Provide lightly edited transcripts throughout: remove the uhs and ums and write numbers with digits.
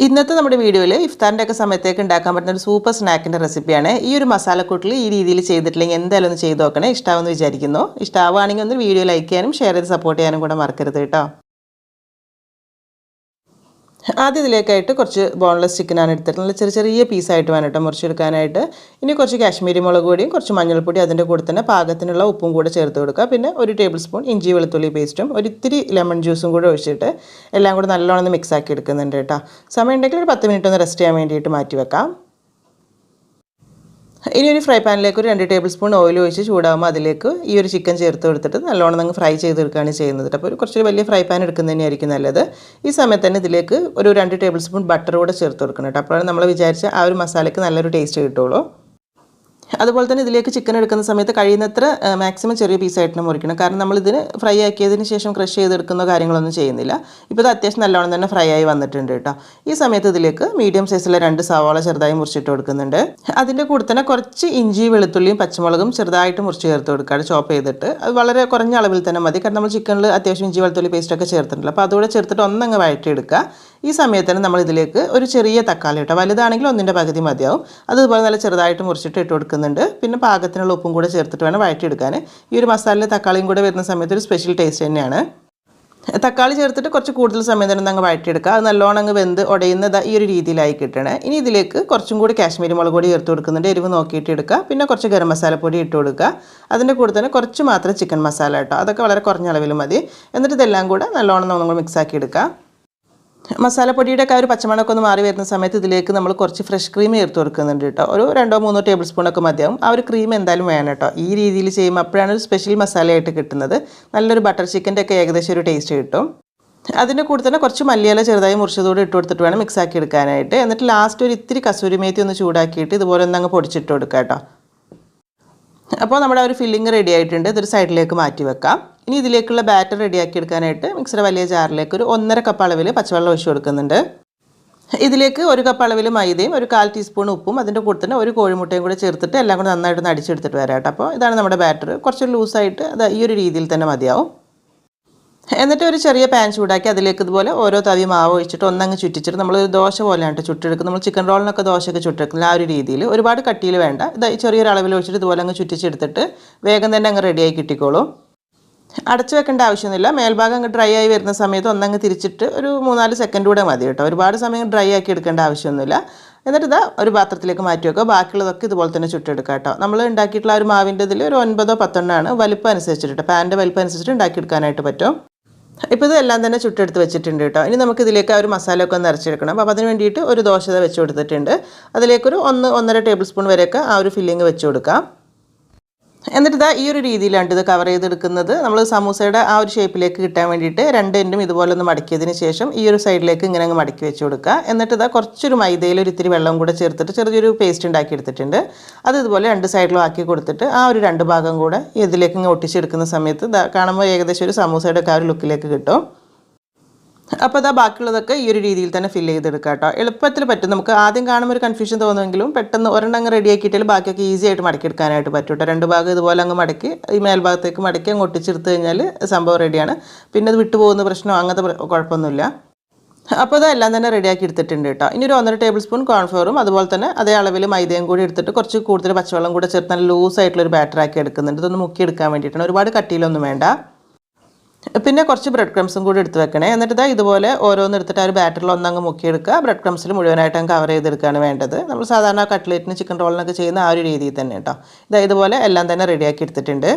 ഇന്നത്തെ നമ്മുടെ വീഡിയോയിൽ ഇഫ്താറിൻ്റെ ഒക്കെ സമയത്തേക്ക് ഉണ്ടാക്കാൻ പറ്റുന്ന ഒരു സൂപ്പർ സ്നാക്കിൻ്റെ റെസിപ്പിയാണ്. ഈ ഒരു മസാലക്കൂട്ടിൽ ഈ രീതിയിൽ ചെയ്തിട്ടില്ലെങ്കിൽ എന്തായാലും ഒന്ന് ചെയ്ത് നോക്കണേ. ഇഷ്ടമാവുമെന്ന് വിചാരിക്കുന്നു. ഇഷ്ടമാവുകയാണെങ്കിൽ ഒന്ന് വീഡിയോ ലൈക്ക് ചെയ്യാനും ഷെയർ ചെയ്ത് സപ്പോർട്ട് ചെയ്യാനും കൂടെ മറക്കരുത് കേട്ടോ. ആദ്യം ഇതിലേക്കായിട്ട് കുറച്ച് ബോൺലെസ് ചിക്കനാണ് എടുത്തിട്ട് നല്ല ചെറിയ ചെറിയ പീസായിട്ട് വേണം കേട്ടോ മുറിച്ചെടുക്കാനായിട്ട്. ഇനി കുറച്ച് കാശ്മീരി മുളക് പൊടിയും കുറച്ച് മഞ്ഞൾപ്പൊടി അതിൻ്റെ കൂടെ തന്നെ പാകത്തിനുള്ള ഉപ്പും കൂടെ ചേർത്ത് കൊടുക്കുക. പിന്നെ 1 ടേബിൾ സ്പൂൺ ഇഞ്ചി വെളുത്തുള്ളി പേസ്റ്റും ഒരിത്തിരി ലെമൺ ജ്യൂസും കൂടെ ഒഴിച്ചിട്ട് എല്ലാം കൂടെ നല്ലോണം മിക്സ് ആക്കി എടുക്കുന്നുണ്ട് കേട്ടോ. സമയം ഉണ്ടെങ്കിൽ ഒരു 10 മിനിറ്റ് ഒന്ന് റെസ്റ്റ് ചെയ്യാൻ വേണ്ടിയിട്ട് മാറ്റി വെക്കാം. ഇനി ഒരു ഫ്രൈ പാനിലേക്ക് ഒരു 2 ടേബിൾ സ്പൂൺ ഓയിൽ ഒഴിച്ച് ചൂടാകുമ്പോൾ അതിലേക്ക് ഈ ഒരു ചിക്കൻ ചേർത്ത് കൊടുത്തിട്ട് നല്ലോണം നിങ്ങൾ ഫ്രൈ ചെയ്തെടുക്കുകയാണ് ചെയ്യുന്നത്. അപ്പോൾ കുറച്ചൊരു വലിയ ഫ്രൈ പാൻ എടുക്കുന്നത് തന്നെയായിരിക്കും നല്ലത്. ഈ സമയത്ത് തന്നെ ഇതിലേക്ക് ഒരു 2 ടേബിൾ സ്പൂൺ ബട്ടർ കൂടെ ചേർത്ത് കൊടുക്കണം കേട്ടോ. അപ്പോഴാണ് നമ്മൾ വിചാരിച്ച ആ ഒരു മസാലയ്ക്ക് നല്ലൊരു ടേസ്റ്റ് കിട്ടുള്ളൂ. അതുപോലെ തന്നെ ഇതിലേക്ക് ചിക്കൻ എടുക്കുന്ന സമയത്ത് കഴിയുന്നത്ര മാക്സിമം ചെറിയ പീസായിട്ട് മുറിക്കണം. കാരണം നമ്മളിതിന് ഫ്രൈ ആക്കിയതിന് ശേഷം ക്രഷ് ചെയ്തെടുക്കുന്ന കാര്യങ്ങളൊന്നും ചെയ്യുന്നില്ല. ഇപ്പോൾ ഇത് അത്യാവശ്യം നല്ലോണം തന്നെ ഫ്രൈ ആയി വന്നിട്ടുണ്ട് കേട്ടോ. ഈ സമയത്ത് ഇതിലേക്ക് മീഡിയം സൈസിലെ 2 സവാള ചെറുതായി മുറിച്ചിട്ട് കൊടുക്കുന്നുണ്ട്. അതിൻ്റെ കൂടെ തന്നെ കുറച്ച് ഇഞ്ചി വെളുത്തുള്ളിയും പച്ചമുളകും ചെറുതായിട്ട് മുറിച്ച് ചേർത്ത് കൊടുക്കുകയാണ് ചോപ്പ് ചെയ്തിട്ട്. അത് വളരെ കുറഞ്ഞ അളവിൽ തന്നെ മതി. കാരണം നമ്മൾ ചിക്കനിൽ അത്യാവശ്യം ഇഞ്ചി വെളുത്തുള്ളി പേസ്റ്റൊക്കെ ചേർത്തിട്ടുണ്ടല്ലോ. അപ്പോൾ അതുകൂടെ ചേർത്തിട്ട് ഒന്നങ്ങ് വഴറ്റിയെടുക്കുക. ഈ സമയത്ത് തന്നെ നമ്മൾ ഇതിലേക്ക് ഒരു ചെറിയ തക്കാളി കേട്ടോ, വലുതാണെങ്കിൽ 1ൻ്റെ പകുതി മതിയാവും. അതുപോലെ നല്ല ചെറുതായിട്ട് മുറിച്ചിട്ട് ഇട്ട് കൊടുക്കുന്നുണ്ട്. പിന്നെ പാകത്തിനുള്ള ഉപ്പും കൂടെ ചേർത്തിട്ട് വേണം വഴറ്റിയെടുക്കാൻ. ഈ ഒരു മസാലയിൽ തക്കാളിയും കൂടെ വരുന്ന സമയത്ത് ഒരു സ്പെഷ്യൽ ടേസ്റ്റ് തന്നെയാണ്. തക്കാളി ചേർത്തിട്ട് കുറച്ച് കൂടുതൽ സമയം തന്നെ അങ്ങ് വഴറ്റിയെടുക്കുക. അത് നല്ലോണം അങ്ങ് വെന്ത് ഉടയുന്നത് ഈ ഒരു രീതിയിലായി കിട്ടണേ. ഇനി ഇതിലേക്ക് കുറച്ചും കൂടി കാശ്മീരി മുളക് പൊടി ചേർത്ത് കൊടുക്കുന്നുണ്ട്. എരിവ് നോക്കിയിട്ട് എടുക്കുക. പിന്നെ കുറച്ച് ഗരം മസാലപ്പൊടി ഇട്ട് കൊടുക്കുക. അതിൻ്റെ കൂടെ തന്നെ കുറച്ച് മാത്രം ചിക്കൻ മസാല കേട്ടോ, അതൊക്കെ വളരെ കുറഞ്ഞ അളവിൽ മതി. എന്നിട്ട് ഇതെല്ലാം കൂടെ നല്ലോണം നമ്മൾ മിക്സാക്കി എടുക്കുക. മസാലപ്പൊടിയുടെ ഒക്കെ ഒരു പച്ചമണമൊക്കെ ഒന്ന് മാറി വരുന്ന സമയത്ത് ഇതിലേക്ക് നമ്മൾ കുറച്ച് ഫ്രഷ് ക്രീം ചേർത്ത് കൊടുക്കുന്നുണ്ട് കേട്ടോ. ഒരു 2-3 ടേബിൾ സ്പൂണൊക്കെ മതിയാവും. ആ ഒരു ക്രീം എന്തായാലും വേണം കേട്ടോ. ഈ രീതിയിൽ ചെയ്യുമ്പോൾ അപ്പോഴാണ് ഒരു സ്പെഷ്യൽ മസാലയായിട്ട് കിട്ടുന്നത്. നല്ലൊരു ബട്ടർ ചിക്കൻ്റെ ഒക്കെ ഏകദേശം ഒരു ടേസ്റ്റ് കിട്ടും. അതിൻ്റെ കൂടെ തന്നെ കുറച്ച് മല്ലിയില ചെറുതായി മുറിച്ചതോടെ ഇട്ട് കൊടുത്തിട്ട് വേണം മിക്സാക്കി എടുക്കാനായിട്ട്. എന്നിട്ട് ലാസ്റ്റ് ഒരു ഇത്തിരി കസൂരി മേത്തി ഒന്ന് ചൂടാക്കിയിട്ട് ഇതുപോലെ ഒന്ന് അങ്ങ് പൊടിച്ചിട്ട് കൊടുക്കുക കേട്ടോ. അപ്പോൾ നമ്മുടെ ഒരു ഫില്ലിങ് റെഡി ആയിട്ടുണ്ട്. ഇതൊരു സൈഡിലേക്ക് മാറ്റി വെക്കാം. ഇനി ഇതിലേക്കുള്ള ബാറ്റർ റെഡിയാക്കി എടുക്കാനായിട്ട് മിക്സിയുടെ വലിയ ജാറിലേക്ക് ഒരു 1.5 കപ്പ് അളവിൽ പച്ചവെള്ളം ഒഴിച്ച് കൊടുക്കുന്നുണ്ട്. ഇതിലേക്ക് 1 കപ്പ് അളവിൽ മൈദയും ഒരു 1/4 ടീസ്പൂൺ ഉപ്പും അതിൻ്റെ കൂടെ തന്നെ ഒരു കോഴിമുട്ടയും കൂടെ ചേർത്തിട്ട് എല്ലാം കൂടെ നന്നായിട്ട് അടിച്ചെടുത്തിട്ട് വരാം കേട്ടോ. അപ്പോൾ ഇതാണ് നമ്മുടെ ബാറ്റർ. കുറച്ച് ലൂസായിട്ട് അത് ഈ ഒരു രീതിയിൽ തന്നെ മതിയാവും. എന്നിട്ട് ഒരു ചെറിയ പാൻ ചൂടാക്കി അതിലേക്ക് ഇതുപോലെ ഓരോ തവി മാവ് ഒഴിച്ചിട്ട് ഒന്നങ്ങ് ചുറ്റിച്ചിട്ട് നമ്മൾ ദോശ പോലെയാണ് ചുട്ടെടുക്കുന്നത്. നമ്മൾ ചിക്കൻ റോളിനൊക്കെ ദോശയൊക്കെ ചുട്ടെടുക്കുന്നത് ആ ഒരു രീതിയിൽ. ഒരുപാട് കട്ടിയിൽ വേണ്ട. ഇത് ചെറിയൊരു അളവിൽ ഒഴിച്ചിട്ട് ഇതുപോലെ അങ്ങ് ചുറ്റിച്ചെടുത്തിട്ട് വേഗം തന്നെ അങ്ങ് റെഡിയായി കിട്ടിക്കോളും. അടച്ചു വെക്കേണ്ട ആവശ്യമൊന്നുമില്ല. മേൽഭാഗം അങ്ങ് ഡ്രൈ ആയി വരുന്ന സമയത്ത് ഒന്നങ്ങ് തിരിച്ചിട്ട് ഒരു 3-4 സെക്കൻഡ് കൂടെ മതി കേട്ടോ. ഒരുപാട് സമയം ഡ്രൈ ആക്കി എടുക്കേണ്ട ആവശ്യമൊന്നുമില്ല. എന്നിട്ട് ഇതാ ഒരു പാത്രത്തിലേക്ക് മാറ്റി വെക്കുക. ബാക്കിയുള്ളതൊക്കെ ഇതുപോലെ തന്നെ ചുട്ടെടുക്കുക കേട്ടോ. നമ്മൾ ഉണ്ടാക്കിയിട്ടുള്ള ഒരു മാവിൻ്റെ ഇതിൽ ഒരു 9-10 വലിപ്പം അനുസരിച്ചിട്ട് പാൻ്റെ വലിപ്പം അനുസരിച്ചിട്ട് ഉണ്ടാക്കിയെടുക്കാനായിട്ട് പറ്റും. ഇപ്പോൾ ഇതെല്ലാം തന്നെ ചുട്ടെടുത്ത് വെച്ചിട്ടുണ്ട് കേട്ടോ. ഇനി നമുക്ക് ഇതിലേക്ക് ആ ഒരു മസാലയൊക്കെ ഒന്ന് നിറച്ചെടുക്കണം. അപ്പോൾ അതിന് വേണ്ടിയിട്ട് ഒരു ദോശ വെച്ച് കൊടുത്തിട്ടുണ്ട്. അതിലേക്കൊരു 1-1.5 ടേബിൾ സ്പൂൺ വരെയൊക്കെ ആ ഒരു ഫില്ലിങ് വെച്ച് കൊടുക്കാം. എന്നിട്ട് ഇതാ ഈ ഒരു രീതിയിലാണ് ഇത് കവർ ചെയ്തെടുക്കുന്നത്. നമ്മൾ സമൂസയുടെ ആ ഒരു ഷേപ്പിലേക്ക് കിട്ടാൻ വേണ്ടിയിട്ട് 2 എൻഡും ഇതുപോലെ ഒന്ന് മടക്കിയതിന് ശേഷം ഈ ഒരു സൈഡിലേക്ക് ഇങ്ങനെ അങ്ങ് മടക്കി വെച്ച് കൊടുക്കുക. എന്നിട്ട് ഇതാ കുറച്ചൊരു മൈദയിൽ ഒരു ഇത്തിരി വെള്ളം കൂടെ ചേർത്തിട്ട് ചെറിയൊരു പേസ്റ്റ് ഉണ്ടാക്കി എടുത്തിട്ടുണ്ട്. അത് ഇതുപോലെ 2 സൈഡിലും ആക്കി കൊടുത്തിട്ട് ആ ഒരു 2 ഭാഗം കൂടെ ഇതിലേക്ക് ഇങ്ങനെ ഒട്ടിച്ചെടുക്കുന്ന സമയത്ത് ഇതാ കാണുമ്പോൾ ഏകദേശം ഒരു സമൂസയുടെ ഒക്കെ ആ ഒരു ലുക്കിലേക്ക് കിട്ടും. അപ്പോൾ അതാ ബാക്കിയുള്ളതൊക്കെ ഈ ഒരു രീതിയിൽ തന്നെ ഫില്ല് ചെയ്തെടുക്കുക കേട്ടോ. എളുപ്പത്തിൽ പറ്റും. നമുക്ക് ആദ്യം കാണുമ്പോൾ ഒരു കൺഫ്യൂഷൻ തോന്നുമെങ്കിലും പെട്ടെന്ന് ഒരെണ്ണം അങ്ങ് റെഡിയാക്കിയിട്ടാൽ ബാക്കിയൊക്കെ ഈസി ആയിട്ട് മടക്കിയെടുക്കാനായിട്ട് പറ്റും കേട്ടോ. 2 ഭാഗം ഇതുപോലെ അങ്ങ് മടക്കി ഈ മേൽഭാഗത്തേക്ക് മടക്കി അങ്ങ് ഒട്ടിച്ചെടുത്ത് കഴിഞ്ഞാൽ സംഭവം റെഡിയാണ്. പിന്നെ അത് വിട്ടുപോകുന്ന പ്രശ്നമോ അങ്ങനത്തെ കുഴപ്പമൊന്നുമില്ല. അപ്പോൾ ഇതെല്ലാം തന്നെ റെഡിയാക്കി എടുത്തിട്ടുണ്ട് കേട്ടോ. ഇനി ഒരു 1.5 ടേബിൾ സ്പൂൺ കോൺഫ്ലവറും അതുപോലെ തന്നെ അതേ അളവിൽ മൈദയും കൂടി എടുത്തിട്ട് കുറച്ച് കൂടുതൽ പച്ചവെള്ളം കൂടെ ചേർത്ത് നല്ല ലൂസായിട്ടുള്ളൊരു ബാറ്ററാക്കി എടുക്കുന്നുണ്ട്. ഇതൊന്ന് മുക്കിയെടുക്കാൻ വേണ്ടിയിട്ടാണ്. ഒരുപാട് കട്ടിയിലൊന്നും വേണ്ട. പിന്നെ കുറച്ച് ബ്രെഡ് ക്രംസും കൂടി എടുത്ത് വെക്കണേ. എന്നിട്ട് ഇതാ ഇതുപോലെ ഓരോന്ന് എടുത്തിട്ട് ആ ഒരു ബാറ്ററിൽ ഒന്നങ്ങ് മുക്കിയെടുക്കുക. ബ്രെഡ് ക്രംസിൽ മുഴുവനായിട്ട് അങ്ങ് കവർ ചെയ്തെടുക്കുകയാണ് വേണ്ടത്. നമ്മൾ സാധാരണ കട്ട്ലേറ്റിന് ചിക്കൻ റോളിനൊക്കെ ചെയ്യുന്ന ആ ഒരു രീതിയിൽ തന്നെ കേട്ടോ. ഇതുപോലെ എല്ലാം തന്നെ റെഡിയാക്കി എടുത്തിട്ടുണ്ട്.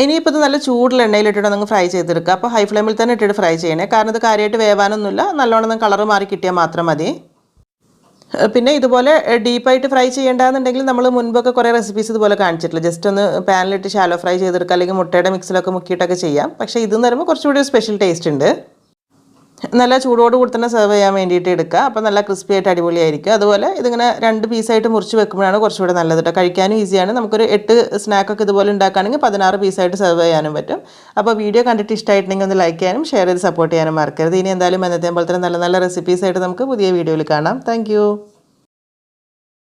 ഇനിയിപ്പോൾ ഇത് നല്ല ചൂടുള്ള എണ്ണയിലിട്ടിട്ട് നിങ്ങൾ ഫ്രൈ ചെയ്തെടുക്കുക. അപ്പോൾ ഹൈ ഫ്ലെയിമിൽ തന്നെ ഇട്ടിട്ട് ഫ്രൈ ചെയ്യണേ. കാരണം ഇത് കാര്യമായിട്ട് വേവാനൊന്നുമില്ല. നല്ലോണം കളർ മാറി കിട്ടിയാൽ മാത്രം മതി. പിന്നെ ഇതുപോലെ ഡീപ്പായിട്ട് ഫ്രൈ ചെയ്യേണ്ടതെന്നുണ്ടെങ്കിൽ നമ്മൾ മുൻപൊക്കെ കുറേ റെസിപ്പീസ് ഇതുപോലെ കാണിച്ചിട്ടില്ല. ജസ്റ്റ് ഒന്ന് പാനിലിട്ട് ഷാലോ ഫ്രൈ ചെയ്തെടുക്കുക, അല്ലെങ്കിൽ മുട്ടയുടെ മിക്സിലൊക്കെ മുക്കിയിട്ടൊക്കെ ചെയ്യാം. പക്ഷേ ഇതെന്ന് പറയുമ്പോൾ കുറച്ചുകൂടി സ്പെഷ്യൽ ടേസ്റ്റ് ഉണ്ട്. നല്ല ചൂടോട് കൂടി തന്നെ സെർവ് ചെയ്യാൻ വേണ്ടിയിട്ട് എടുക്കുക. അപ്പോൾ നല്ല ക്രിസ്പി ആയിട്ട് അടിപൊളിയായിരിക്കും. അതുപോലെ ഇതിങ്ങനെ 2 പീസായിട്ട് മുറിച്ച് വെക്കുമ്പോഴാണ് കുറച്ചുകൂടെ നല്ലത് കേട്ടോ. കഴിക്കാനും ഈസിയാണ്. നമുക്കൊരു 8 സ്നാക്കൊക്കെ ഇതുപോലെ ഉണ്ടാക്കുകയാണെങ്കിൽ 16 പീസായിട്ട് സെർവ് ചെയ്യാനും പറ്റും. അപ്പോൾ വീഡിയോ കണ്ടിട്ട് ഇഷ്ടമായിട്ടുണ്ടെങ്കിൽ ഒന്ന് ലൈക്ക് ചെയ്യാനും ഷെയർ ചെയ്ത് സപ്പോർട്ട് ചെയ്യാനും മറക്കരുത്. ഇനി എന്തായാലും എന്നത്തെ പോലെ തന്നെ നല്ല നല്ല റെസിപ്പീസായിട്ട് നമുക്ക് പുതിയ വീഡിയോയിൽ കാണാം. താങ്ക്